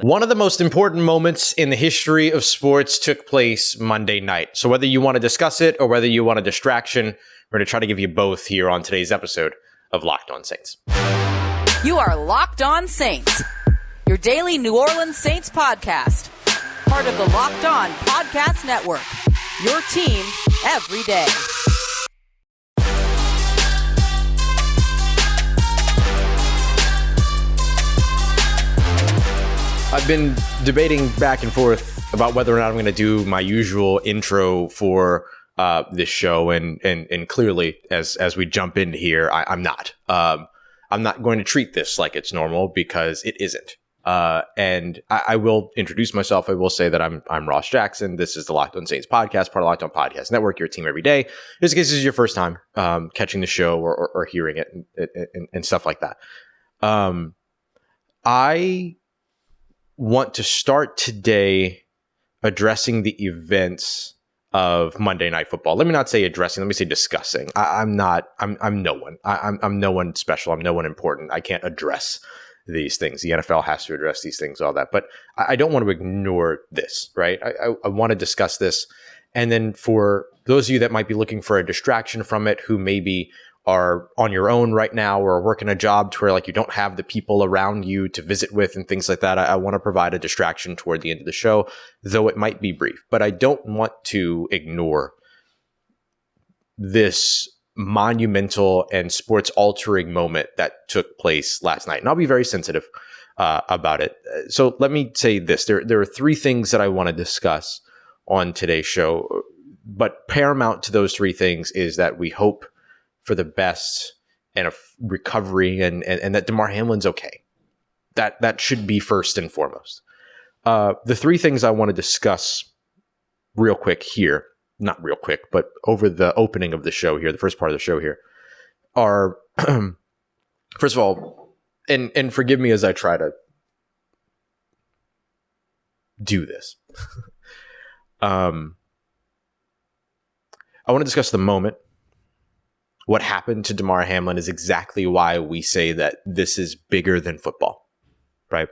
One of the most important moments in the history of sports took place Monday night. So whether you want to discuss it or whether you want a distraction, we're going to try to give you both here on today's episode of Locked On Saints. You are Locked On Saints, your daily New Orleans Saints podcast. Part of the Locked On Podcast Network, your team every day. I've been debating back and forth about whether or not I'm going to do my usual intro for this show, and clearly, as we jump into here, I'm not. I'm not going to treat this like it's normal because it isn't. And I will introduce myself. I will say that I'm Ross Jackson. This is the Locked On Saints podcast, part of Locked On Podcast Network, your team every day. Just in case this is your first time catching the show or hearing it and stuff like that. I want to start today addressing the events of Monday Night Football. Let me not say addressing. Let me say discussing. I'm no one. I'm no one special. I'm no one important. I can't address these things. The NFL has to address these things, all that. But I don't want to ignore this, right? I want to discuss this. And then for those of you that might be looking for a distraction from it, who maybe are on your own right now or working a job to where like you don't have the people around you to visit with and things like that, I want to provide a distraction toward the end of the show, though it might be brief. But I don't want to ignore this monumental and sports-altering moment that took place last night. And I'll be very sensitive about it. So let me say this. There are three things that I want to discuss on today's show. But paramount to those three things is that we hope for the best and a recovery and that Damar Hamlin's okay. That should be first and foremost. The three things I want to discuss real quick here, not real quick, but over the opening of the show here, the first part of the show here, are, first of all, and forgive me as I try to do this. I want to discuss the moment. What happened to Damar Hamlin is exactly why we say that this is bigger than football, right?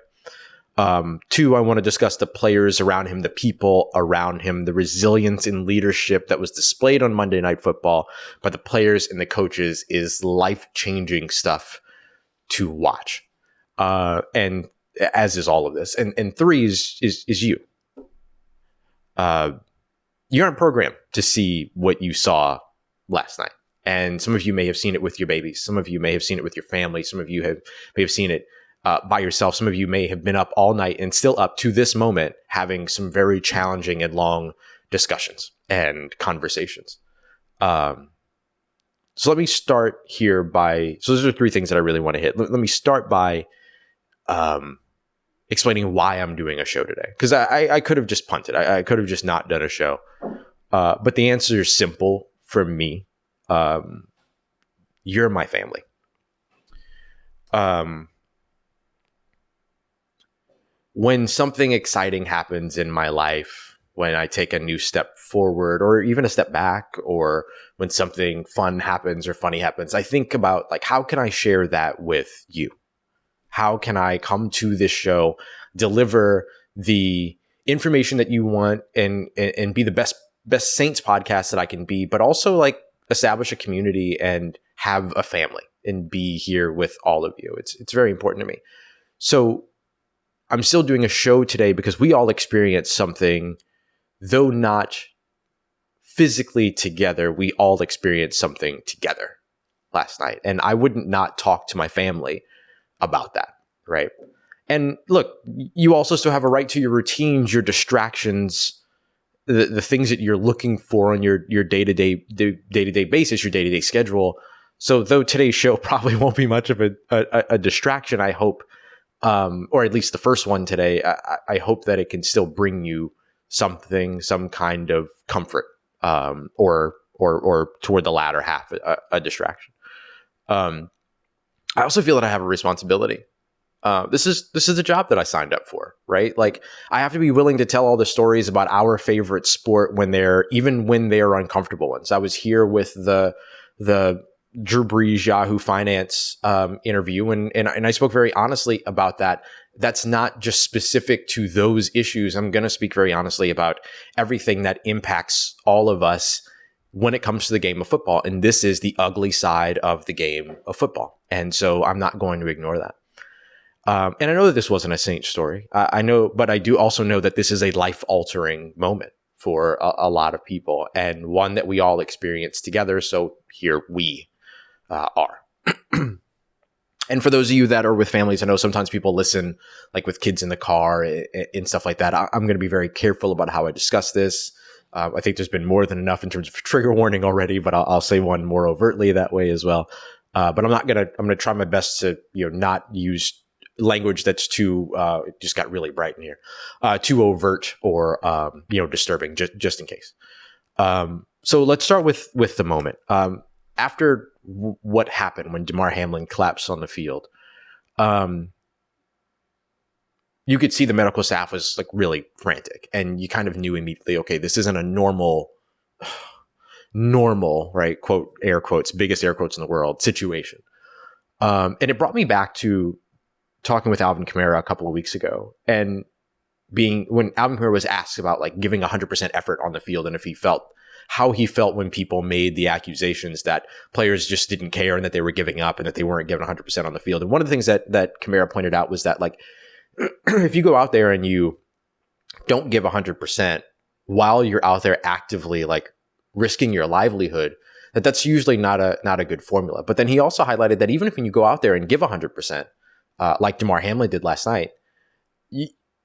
Two, I want to discuss the players around him, the people around him, the resilience and leadership that was displayed on Monday Night Football by the players and the coaches is life-changing stuff to watch. And as is all of this. And three is you. You're on program to see what you saw last night. And some of you may have seen it with your babies. Some of you may have seen it with your family. Some of you may have seen it by yourself. Some of you may have been up all night and still up to this moment having some very challenging and long discussions and conversations. So let me start here so those are three things that I really want to hit. Let me start by explaining why I'm doing a show today. Because I could have just punted. I could have just not done a show. But the answer is simple for me. You're my family. When something exciting happens in my life, when I take a new step forward or even a step back, or when something fun happens or funny happens, I think about like, how can I share that with you? How can I come to this show, deliver the information that you want and be the best Saints podcast that I can be, but also like establish a community and have a family and be here with all of you. It's very important to me. So I'm still doing a show today because we all experienced something, though not physically together, we all experienced something together last night. And I wouldn't not talk to my family about that, right? And look, you also still have a right to your routines, your distractions, the things that you're looking for on your day-to-day basis, your day-to-day schedule. So though today's show probably won't be much of a distraction, I hope, or at least the first one today, I hope that it can still bring you something, some kind of comfort, or toward the latter half, a distraction. I also feel that I have a responsibility. This is a job that I signed up for, right? Like I have to be willing to tell all the stories about our favorite sport even when they're uncomfortable ones. I was here with the Drew Brees Yahoo Finance interview, and I spoke very honestly about that. that's not just specific to those issues. I'm going to speak very honestly about everything that impacts all of us when it comes to the game of football. And this is the ugly side of the game of football. And so I'm not going to ignore that. And I know that this wasn't a Saints story. I know, but I do also know that this is a life-altering moment for a lot of people, and one that we all experience together. So here we are. And for those of you that are with families, I know sometimes people listen like with kids in the car and stuff like that. I'm going to be very careful about how I discuss this. I think there's been more than enough in terms of trigger warning already, but I'll say one more overtly that way as well. But I'm going to try my best to, not use language that's too, it just got really bright in here, too overt or, disturbing, just in case. So let's start with the moment. After what happened when Damar Hamlin collapsed on the field, you could see the medical staff was like really frantic, and you kind of knew immediately, okay, this isn't a normal, right? Quote, air quotes, biggest air quotes in the world situation. And it brought me back to talking with Alvin Kamara a couple of weeks ago, and when Alvin Kamara was asked about like giving 100% effort on the field, and how he felt when people made the accusations that players just didn't care and that they were giving up and that they weren't giving 100% on the field. And one of the things that Kamara pointed out was that, like, if you go out there and you don't give 100% while you're out there actively like risking your livelihood, that's usually not a good formula. But then he also highlighted that even if you go out there and give 100%, like Damar Hamlin did last night,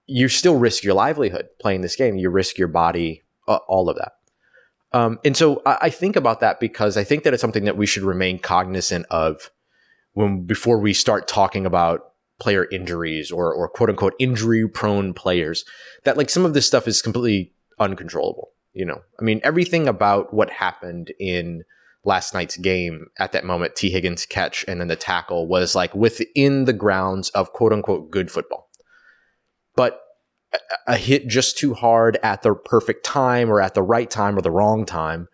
you still risk your livelihood playing this game. You risk your body, all of that. And so I think about that because I think that it's something that we should remain cognizant of before we start talking about player injuries or quote unquote injury prone players, that like some of this stuff is completely uncontrollable. I mean, everything about what happened in last night's game at that moment, T. Higgins' catch and then the tackle, was like within the grounds of quote unquote good football. But a hit just too hard at the perfect time or at the right time or the wrong time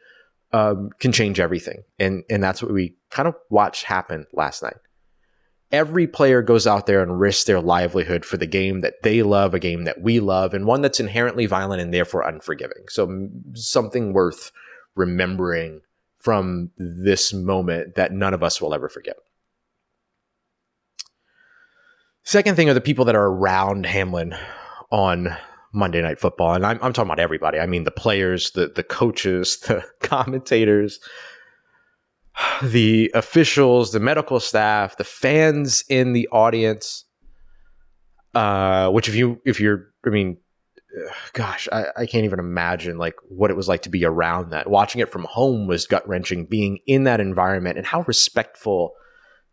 can change everything. And that's what we kind of watched happen last night. Every player goes out there and risks their livelihood for the game that they love, a game that we love, and one that's inherently violent and therefore unforgiving. So something worth remembering from this moment that none of us will ever forget. Second thing are the people that are around Hamlin on Monday Night Football. And I'm talking about everybody. I mean, the players, the coaches, the commentators, the officials, the medical staff, the fans in the audience, which I can't even imagine like what it was like to be around that. Watching it from home was gut-wrenching, being in that environment and how respectful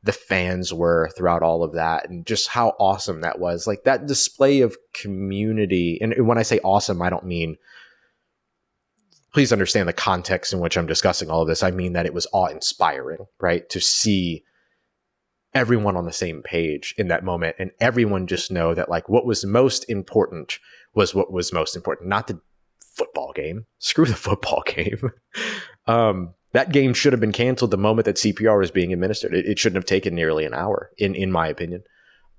the fans were throughout all of that, and just how awesome that was. Like that display of community. And when I say awesome, I don't mean, please understand the context in which I'm discussing all of this. I mean that it was awe-inspiring, right? To see everyone on the same page in that moment, and everyone just know that like what was most important was what was most important, not the football game. Screw the football game. That game should have been canceled the moment that CPR was being administered. It shouldn't have taken nearly an hour, in my opinion.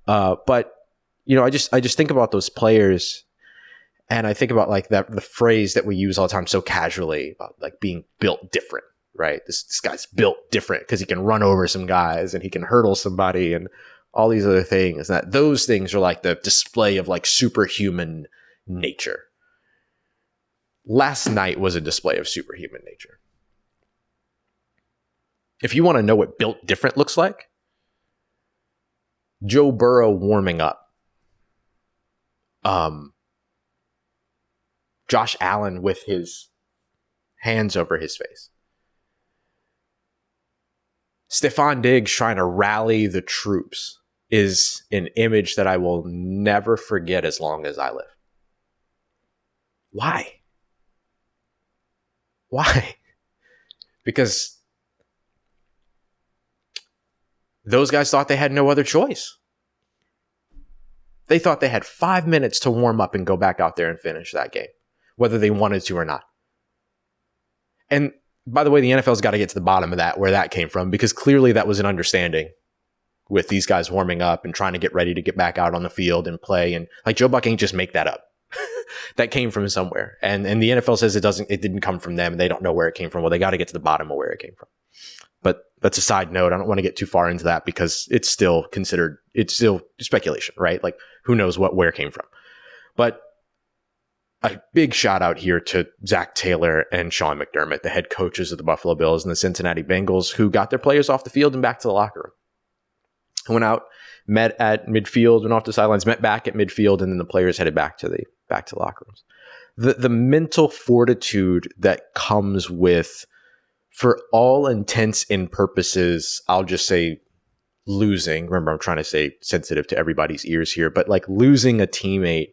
But I just think about those players, and I think about like the phrase that we use all the time so casually about like being built different, right? This guy's built different because he can run over some guys and he can hurdle somebody and all these other things. And that those things are like the display of like superhuman nature. Last night was a display of superhuman nature. If you want to know what built different looks like, Joe Burrow warming up. Josh Allen with his hands over his face. Stephon Diggs trying to rally the troops is an image that I will never forget as long as I live. Why? Because those guys thought they had no other choice. They thought they had 5 minutes to warm up and go back out there and finish that game, whether they wanted to or not. And by the way, the NFL's got to get to the bottom of that, where that came from, because clearly that was an understanding with these guys warming up and trying to get ready to get back out on the field and play. And like Joe Buck ain't just make that up. That came from somewhere. And the NFL says it didn't come from them. And they don't know where it came from. Well, they got to get to the bottom of where it came from. But that's a side note. I don't want to get too far into that because it's still speculation, right? Like who knows where it came from. But a big shout out here to Zach Taylor and Sean McDermott, the head coaches of the Buffalo Bills and the Cincinnati Bengals, who got their players off the field and back to the locker room. Went out, met at midfield, went off the sidelines, met back at midfield, and then the players headed back to the locker rooms. The mental fortitude that comes with, for all intents and purposes, I'll just say losing. Remember, I'm trying to stay sensitive to everybody's ears here, but like losing a teammate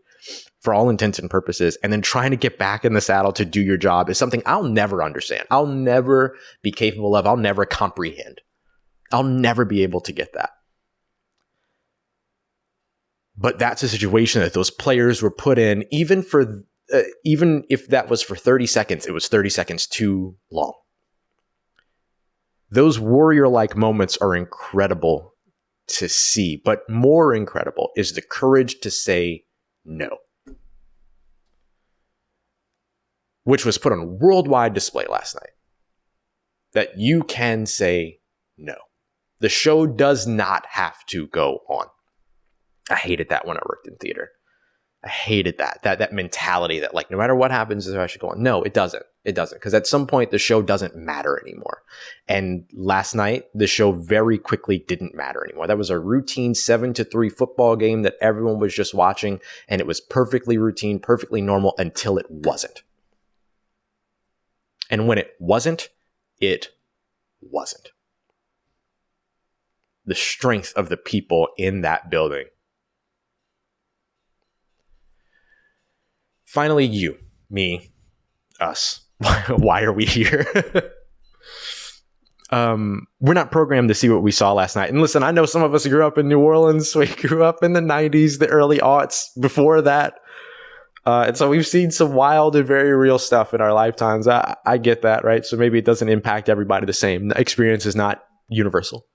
for all intents and purposes, and then trying to get back in the saddle to do your job is something I'll never understand. I'll never be capable of. I'll never comprehend. I'll never be able to get that. But that's a situation that those players were put in, even if that was for 30 seconds, it was 30 seconds too long. Those warrior-like moments are incredible to see, but more incredible is the courage to say no, which was put on worldwide display last night. That you can say no. The show does not have to go on. I hated that when I worked in theater. I hated that mentality that like no matter what happens, I should go on. No, it doesn't. It doesn't, because at some point the show doesn't matter anymore. And last night the show very quickly didn't matter anymore. That was a routine 7-3 football game that everyone was just watching, and it was perfectly routine, perfectly normal until it wasn't. And when it wasn't, it wasn't. The strength of the people in that building. Finally, you, me, us. Why are we here? We're not programmed to see what we saw last night. And listen, I know some of us grew up in New Orleans. We grew up in the 90s, the early aughts, before that. And so we've seen some wild and very real stuff in our lifetimes. I get that, right? So maybe it doesn't impact everybody the same. The experience is not universal.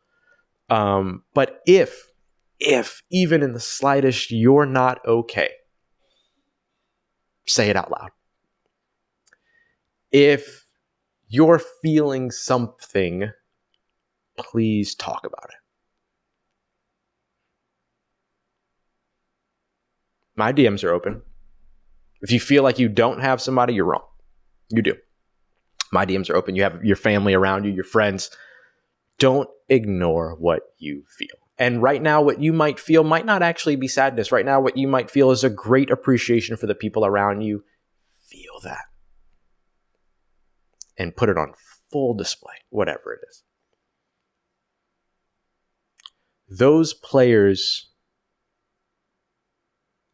But if even in the slightest you're not okay, say it out loud. If you're feeling something, please talk about it. My DMs are open. If you feel like you don't have somebody, you're wrong. You do. My DMs are open. You have your family around you, your friends. Don't ignore what you feel. And right now, what you might feel might not actually be sadness. Right now, what you might feel is a great appreciation for the people around you. Feel that. And put it on full display, whatever it is. Those players,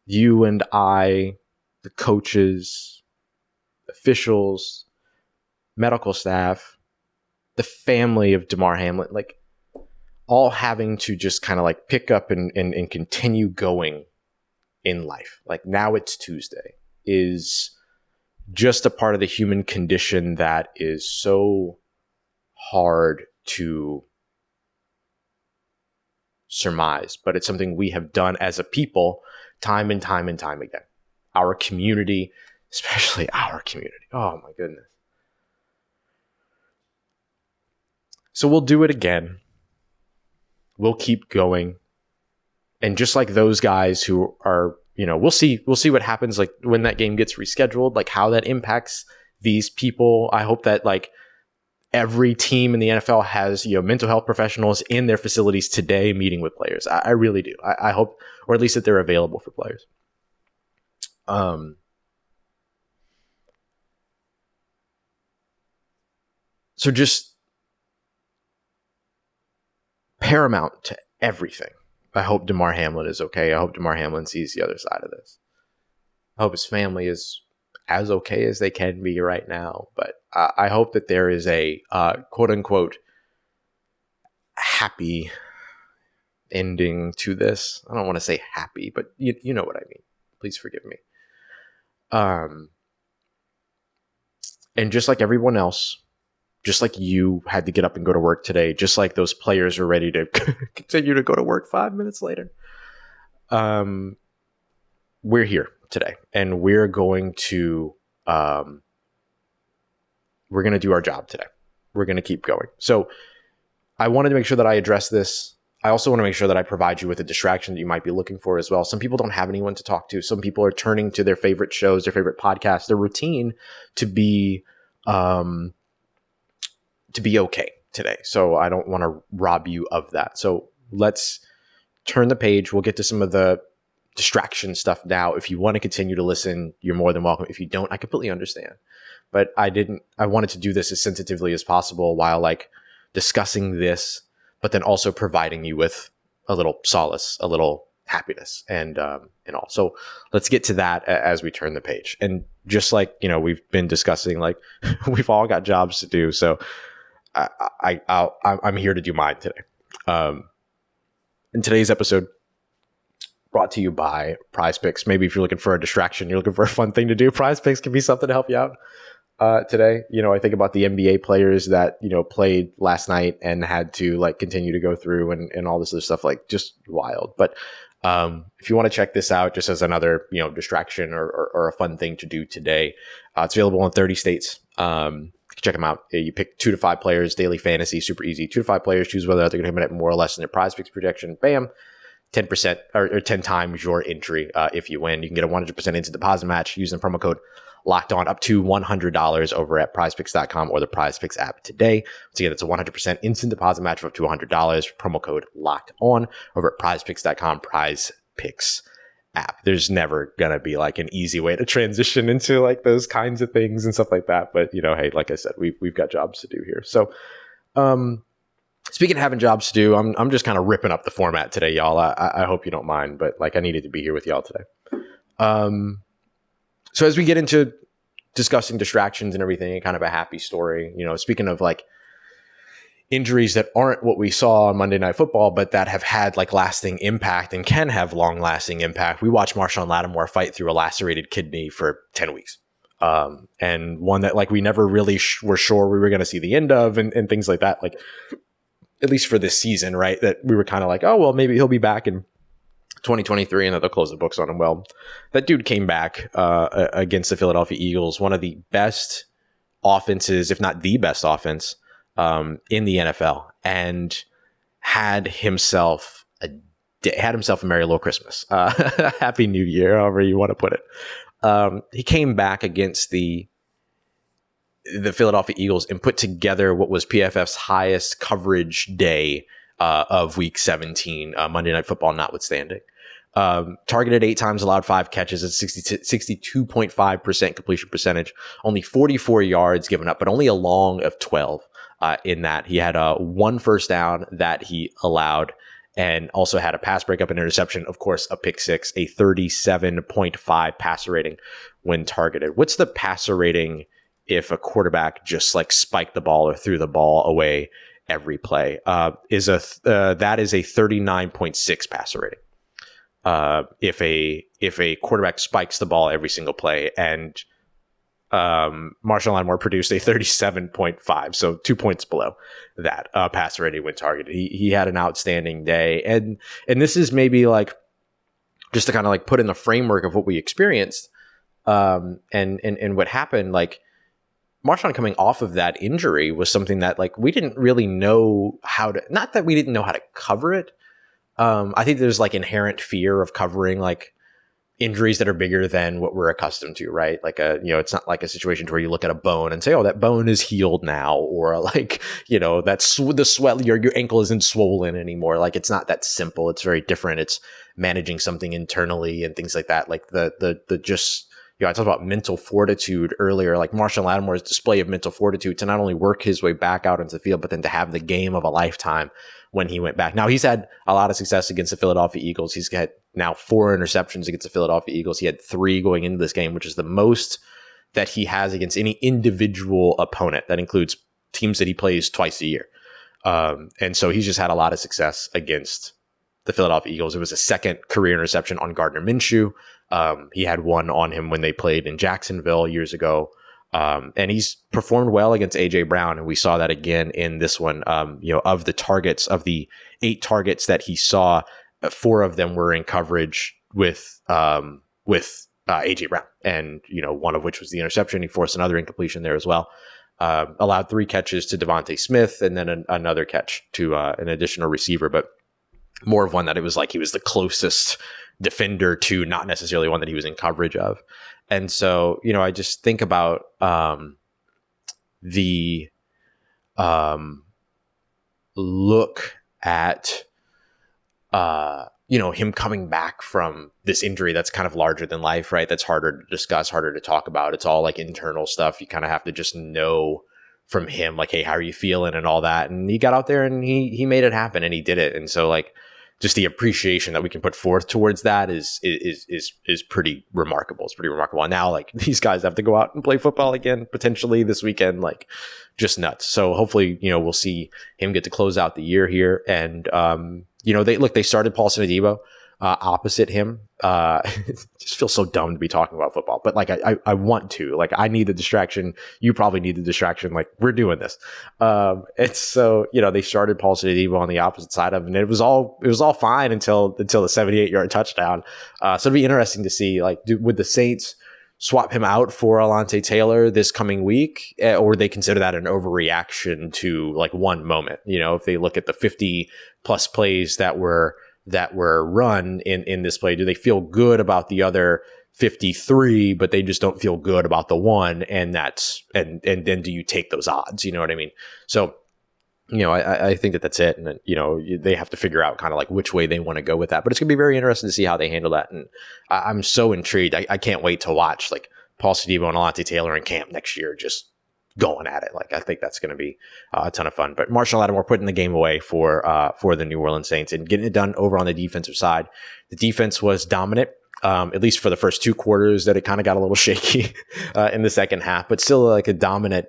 you and I, the coaches, officials, medical staff, the family of Damar Hamlin, like all having to just kind of like pick up and continue going in life. Like now it's Tuesday is just a part of the human condition that is so hard to surmise, but it's something we have done as a people time and time and time again. Our community, especially our community. Oh my goodness. So we'll do it again. We'll keep going. And just like those guys who are, we'll see what happens like when that game gets rescheduled, like how that impacts these people. I hope that like every team in the NFL has, mental health professionals in their facilities today meeting with players. I really do. I hope, or at least that they're available for players. So just paramount to everything. I hope Damar Hamlin is okay. I hope Damar Hamlin sees the other side of this. I hope his family is as okay as they can be right now. But I hope that there is a quote unquote happy ending to this. I don't want to say happy, but you know what I mean. Please forgive me. And just like everyone else, just like you had to get up and go to work today, just like those players are ready to continue to go to work 5 minutes later. We're here today, and we're going to do our job today. We're going to keep going. So I wanted to make sure that I address this. I also want to make sure that I provide you with a distraction that you might be looking for as well. Some people don't have anyone to talk to. Some people are turning to their favorite shows, their favorite podcasts, their routine to be okay today. So I don't want to rob you of that. So let's turn the page. We'll get to some of the distraction stuff now. If you want to continue to listen, you're more than welcome. If you don't, I completely understand. But I wanted to do this as sensitively as possible while like discussing this, but then also providing you with a little solace, a little happiness, and all. So let's get to that as we turn the page. And just like, we've been discussing, like we've all got jobs to do. So I'm here to do mine today. In today's episode, brought to you by Prize Picks. Maybe if you're looking for a distraction, you're looking for a fun thing to do, Prize Picks can be something to help you out today. I think about the NBA players that, played last night and had to like continue to go through and all this other stuff, like just wild. But if you want to check this out just as another, distraction or a fun thing to do today, it's available in 30 states. Check them out. You pick 2 to 5 players, daily fantasy, super easy. 2 to 5 players, choose whether they're going to hit more or less than their Prize Picks projection. Bam. 10% or 10 times your entry if you win. You can get a 100% instant deposit match using promo code Locked On up to $100 over at prizepicks.com or the Prize Picks app today. Once again, it's a 100% instant deposit match of up to $100. Promo code Locked On over at prizepicks.com, Prize Picks app. There's never going to be like an easy way to transition into like those kinds of things and stuff like that. But, hey, like I said, we've got jobs to do here. So, speaking of having jobs to do, I'm just kind of ripping up the format today, y'all. I hope you don't mind, but like I needed to be here with y'all today. So as we get into discussing distractions and everything, and kind of a happy story, speaking of like injuries that aren't what we saw on Monday Night Football, but that have had like lasting impact and can have long lasting impact. We watched Marshon Lattimore fight through a lacerated kidney for 10 weeks. And one that like we never really were sure we were going to see the end of and things like that. Like, at least for this season, right? That we were kind of like, oh, well, maybe he'll be back in 2023 and then they'll close the books on him. Well, that dude came back against the Philadelphia Eagles, one of the best offenses, if not the best offense in the NFL, and had himself a Merry Little Christmas. Happy New Year, however you want to put it. He came back against the Philadelphia Eagles and put together what was PFF's highest coverage day of Week 17, Monday Night Football notwithstanding. Targeted 8 times, allowed 5 catches at 62.5% completion percentage, only 44 yards given up, but only a long of 12 in that. He had 1 first down that he allowed and also had a pass breakup and interception, of course, a pick 6, a 37.5 passer rating when targeted. What's the passer rating if a quarterback just like spiked the ball or threw the ball away every play? That is a 39.6 passer rating. If a quarterback spikes the ball every single play, and Marshon Lattimore produced a 37.5, so 2 points below that passer rating when targeted. He had an outstanding day, and this is maybe like just to kind of like put in the framework of what we experienced, and what happened. Like, Marshon coming off of that injury was something that like we didn't really know how to, not that we didn't know how to cover it. I think there's like inherent fear of covering like injuries that are bigger than what we're accustomed to, right? Like it's not like a situation where you look at a bone and say, oh, that bone is healed now, or like, that's the swell, your ankle isn't swollen anymore. Like, it's not that simple. It's very different. It's managing something internally and things like that. Like the just, I talked about mental fortitude earlier, like Marshon Lattimore's display of mental fortitude to not only work his way back out into the field, but then to have the game of a lifetime when he went back. Now, he's had a lot of success against the Philadelphia Eagles. He's had now 4 interceptions against the Philadelphia Eagles. He had 3 going into this game, which is the most that he has against any individual opponent. That includes teams that he plays twice a year. And so he's just had a lot of success against the Philadelphia Eagles. It was a 2nd career interception on Gardner Minshew. He had 1 on him when they played in Jacksonville years ago. And he's performed well against AJ Brown, and we saw that again in this one. Of the 8 targets that he saw, 4 of them were in coverage with AJ Brown, and one of which was the interception. He forced another incompletion there as well. Allowed 3 catches to Devontae Smith, and then another catch to an additional receiver, but more of one that it was like he was the closest defender to, not necessarily one that he was in coverage of. And so, I just think about the look at him coming back from this injury that's kind of larger than life, right? That's harder to discuss, harder to talk about. It's all like internal stuff. You kind of have to just know from him, like, hey, how are you feeling and all that. And he got out there and he made it happen, and he did it. And so, like, just the appreciation that we can put forth towards that is pretty remarkable. It's pretty remarkable. And now, like, these guys have to go out and play football again, potentially this weekend, like, just nuts. So hopefully, we'll see him get to close out the year here. And, they started Paulson Adebo opposite him. It just feels so dumb to be talking about football, but like, I want to, like, I need the distraction. You probably need the distraction. Like, we're doing this. And so, they started Paulson Adebo on the opposite side of him, and it was all fine until the 78-yard touchdown. So it'd be interesting to see, like, would the Saints swap him out for Alontae Taylor this coming week, or they consider that an overreaction to like one moment? If they look at the 50 plus plays that were run in this play, do they feel good about the other 53, but they just don't feel good about the one? And then do you take those odds? You know what I mean? So, I think that's it. And then, they have to figure out kind of like which way they want to go with that. But it's going to be very interesting to see how they handle that. And I'm so intrigued. I can't wait to watch like Paul Adebo and Alontae Taylor in camp next year, just going at it. Like, I think that's going to be a ton of fun. But Marshon Lattimore putting the game away for the New Orleans Saints and getting it done over on the defensive side. The defense was dominant. At least for the first 2 quarters, that it kind of got a little shaky in the second half, but still like a dominant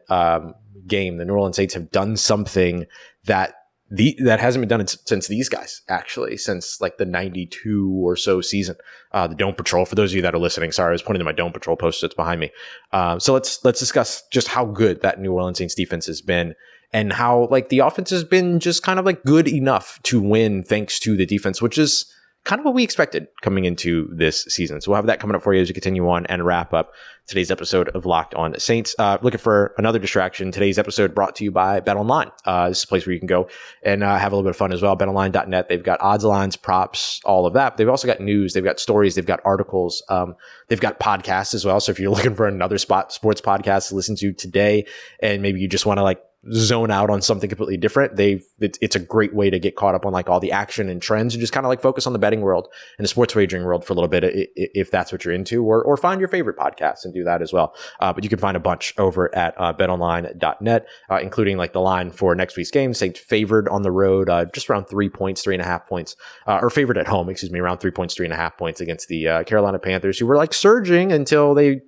game. The New Orleans Saints have done something that hasn't been done since these guys, actually, since like the 92 or so season. The Dome Patrol, for those of you that are listening, sorry, I was pointing to my Dome Patrol post that's behind me. So let's discuss just how good that New Orleans Saints defense has been, and how like the offense has been just kind of like good enough to win thanks to the defense, which is kind of what we expected coming into this season. So we'll have that coming up for you as we continue on and wrap up today's episode of Locked On Saints. Looking for another distraction. Today's episode brought to you by BetOnline. This is a place where you can go and have a little bit of fun as well. BetOnline.net. They've got odds, lines, props, all of that. They've also got news. They've got stories. They've got articles. They've got podcasts as well. So if you're looking for another sports podcast to listen to today, and maybe you just want to like zone out on something completely different, it's a great way to get caught up on like all the action and trends, and just kind of like focus on the betting world and the sports wagering world for a little bit, if that's what you're into, or find your favorite podcast and do that as well. But you can find a bunch over at betonline.net, including like the line for next week's game. Saints favored on the road, just around 3 points, 3.5 points, or favored at home, around 3 points, 3.5 points against the Carolina Panthers, who were like surging until they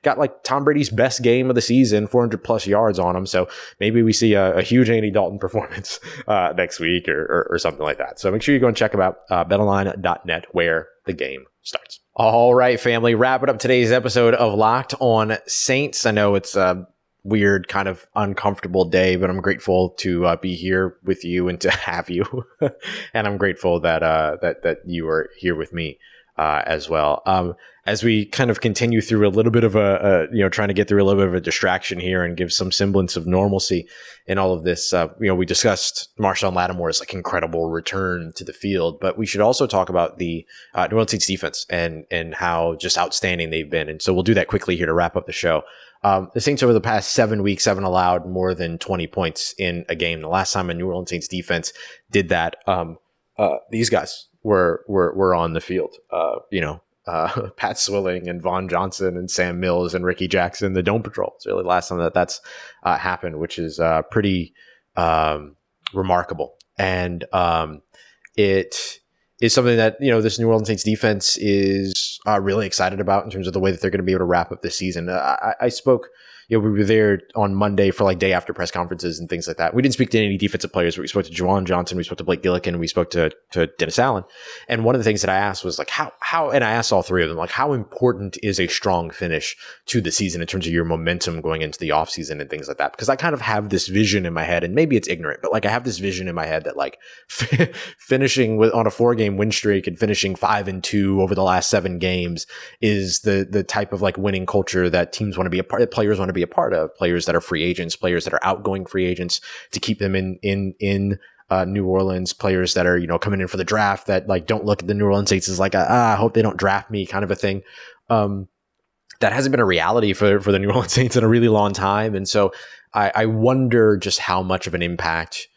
got like Tom Brady's best game of the season, 400 plus yards on them. So maybe we see a huge Andy Dalton performance next week or something like that. So make sure you go and check about betonline.net, where the game starts. All right, family, wrapping up today's episode of Locked On Saints. I know it's a weird, kind of uncomfortable day, but I'm grateful to be here with you and to have you. And I'm grateful that you are here with me as well. As we kind of continue through a little bit of trying to get through a little bit of a distraction here and give some semblance of normalcy in all of this, we discussed Marshon Lattimore's like incredible return to the field, but we should also talk about the New Orleans Saints defense and how just outstanding they've been. And so we'll do that quickly here to wrap up the show. The Saints over the past 7 weeks haven't allowed more than 20 points in a game. The last time a New Orleans Saints defense did that, these guys were on the field. Pat Swilling and Vaughn Johnson and Sam Mills and Ricky Jackson, the Dome Patrol. It's really the last time that's happened, which is pretty remarkable. And it is something that, this New Orleans Saints defense is really excited about in terms of the way that they're going to be able to wrap up this season. I spoke we were there on Monday for like day after press conferences and things like that. We didn't speak to any defensive players, but we spoke to Juwan Johnson, we spoke to Blake Gillikin, we spoke to Dennis Allen. And one of the things that I asked was like, how, and I asked all three of them, like, how important is a strong finish to the season in terms of your momentum going into the offseason and things like that? Because I kind of have this vision in my head, and maybe it's ignorant, but like I have this vision in my head that like finishing on a 4-game win streak and finishing 5-2 over the last 7 games is the type of like winning culture that teams want to be a part of, players want to be a part of, players that are free agents, players that are outgoing free agents to keep them in New Orleans, players that are, coming in for the draft that like don't look at the New Orleans Saints as like I hope they don't draft me kind of a thing. That hasn't been a reality for the New Orleans Saints in a really long time. And so I wonder just how much of an impact,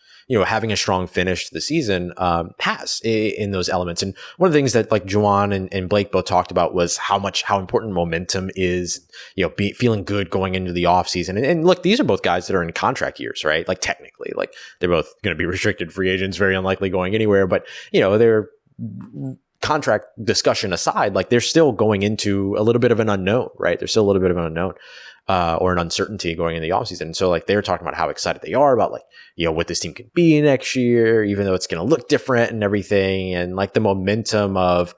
having a strong finish to the season has in those elements. And one of the things that like Juwan and Blake both talked about was how important momentum is, feeling good going into the offseason. And look, these are both guys that are in contract years, right? Like technically, like they're both going to be restricted free agents, very unlikely going anywhere. But, they're contract discussion aside, like they're still going into a little bit of an unknown, right? There's still a little bit of an unknown. Or an uncertainty going in the offseason. And so like they're talking about how excited they are about like, what this team could be next year, even though it's going to look different and everything. And like the momentum of,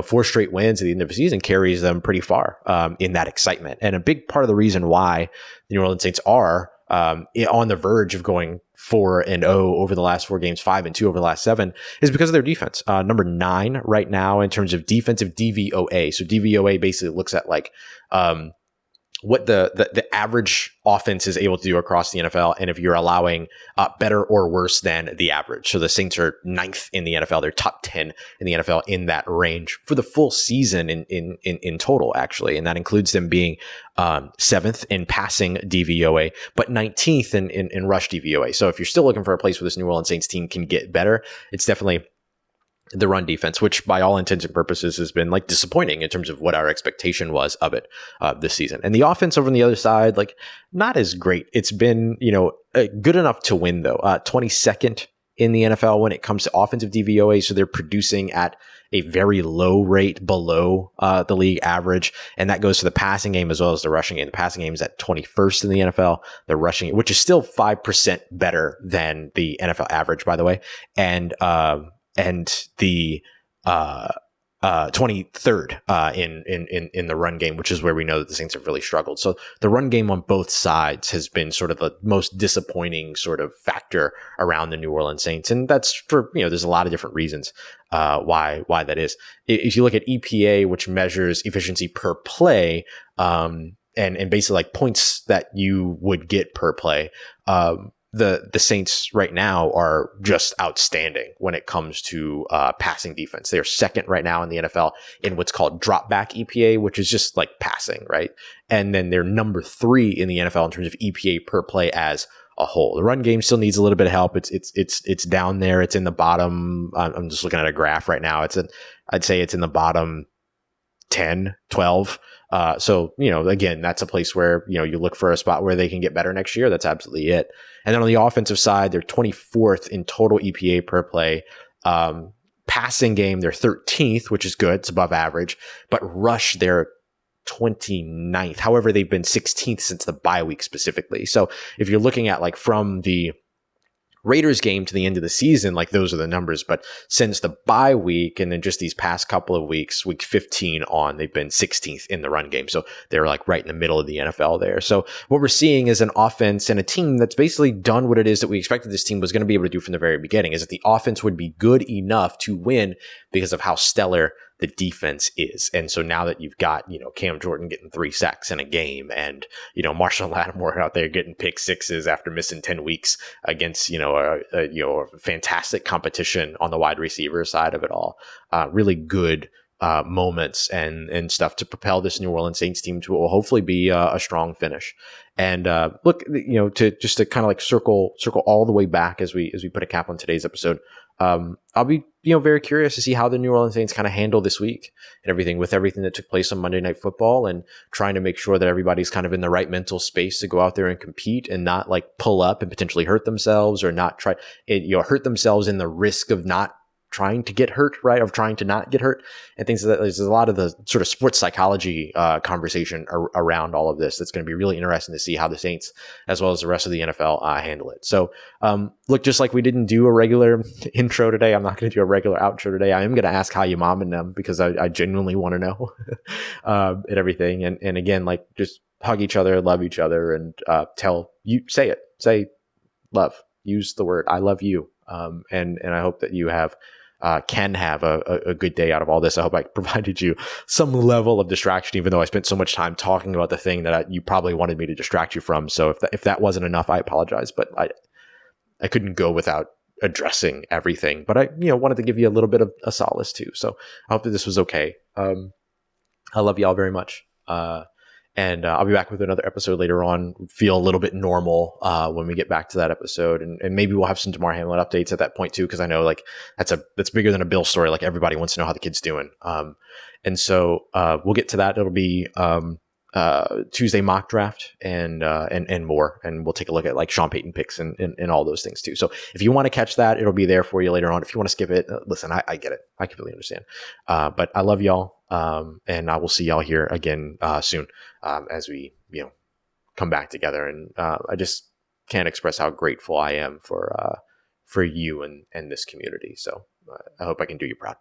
4 straight wins at the end of the season carries them pretty far in that excitement. And a big part of the reason why the New Orleans Saints are on the verge of going 4-0 over the last 4 games, 5-2 over the last 7 is because of their defense. Number 9 right now in terms of defensive DVOA. So DVOA basically looks at like, what the average offense is able to do across the NFL, and if you're allowing better or worse than the average. So the Saints are 9th in the NFL; they're top 10 in the NFL in that range for the full season in total, actually, and that includes them being 7th in passing DVOA, but 19th in rush DVOA. So if you're still looking for a place where this New Orleans Saints team can get better, it's definitely the run defense, which by all intents and purposes has been like disappointing in terms of what our expectation was of it this season. And the offense over on the other side, like not as great. It's been, good enough to win though. 22nd in the NFL when it comes to offensive DVOA. So they're producing at a very low rate below the league average. And that goes to the passing game as well as the rushing game. The passing game is at 21st in the NFL. The rushing, which is still 5% better than the NFL average, by the way. And the 23rd in the run game, which is where we know that the Saints have really struggled. So the run game on both sides has been sort of the most disappointing sort of factor around the New Orleans Saints. And that's for, there's a lot of different reasons why that is. If you look at EPA, which measures efficiency per play, and basically like points that you would get per play, the Saints right now are just outstanding when it comes to passing defense. They're 2nd right now in the NFL in what's called drop back EPA, which is just like passing, right? And then they're number 3 in the NFL in terms of EPA per play as a whole. The run game still needs a little bit of help. It's down there. It's in the bottom. I'm just looking at a graph right now. I'd say it's in the bottom 10, 12. So, again, that's a place where, you look for a spot where they can get better next year. That's absolutely it. And then on the offensive side, they're 24th in total EPA per play. Passing game, they're 13th, which is good. It's above average. But rush, they're 29th. However, they've been 16th since the bye week specifically. So if you're looking at like from the Raiders game to the end of the season, like those are the numbers. But since the bye week and then just these past couple of weeks, week 15 on, they've been 16th in the run game. So they're like right in the middle of the NFL there. So what we're seeing is an offense and a team that's basically done what it is that we expected this team was going to be able to do from the very beginning, is that the offense would be good enough to win because of how stellar the defense is. And so now that you've got, Cam Jordan getting 3 sacks in a game and, Marshon Lattimore out there getting pick 6s after missing 10 weeks against, a fantastic competition on the wide receiver side of it all, really good moments and stuff to propel this New Orleans Saints team to what will hopefully be a strong finish. And look, to kind of like circle all the way back as we put a cap on today's episode. I'll be, very curious to see how the New Orleans Saints kind of handle this week and everything that took place on Monday Night Football, and trying to make sure that everybody's kind of in the right mental space to go out there and compete and not like pull up and potentially hurt themselves, or not hurt themselves in the risk of not trying to get hurt, right? Of trying to not get hurt and things like that. There's a lot of the sort of sports psychology conversation around all of this. That's going to be really interesting to see how the Saints, as well as the rest of the NFL, handle it. So look, just like we didn't do a regular intro today, I'm not going to do a regular outro today. I am going to ask how you mom and them, because I genuinely want to know and everything. And again, like, just hug each other, love each other, and say love. Use the word, I love you. And I hope that you can have a good day out of all this. I hope I provided you some level of distraction, even though I spent so much time talking about the thing that you probably wanted me to distract you from. So if that wasn't enough, I apologize, but I couldn't go without addressing everything. But I wanted to give you a little bit of a solace too. So I hope that this was okay. I love y'all very much. And I'll be back with another episode later on. Feel a little bit normal when we get back to that episode, and maybe we'll have some Damar Hamlin updates at that point too, because I know like that's bigger than a Bill story. Like, everybody wants to know how the kid's doing, and so we'll get to that. It'll be Tuesday mock draft and more, and we'll take a look at like Sean Payton picks and all those things too. So if you want to catch that, it'll be there for you later on. If you want to skip it, listen, I get it. I completely understand. But I love y'all. And I will see y'all here again soon as we come back together. And I just can't express how grateful I am for you and this community. So I hope I can do you proud.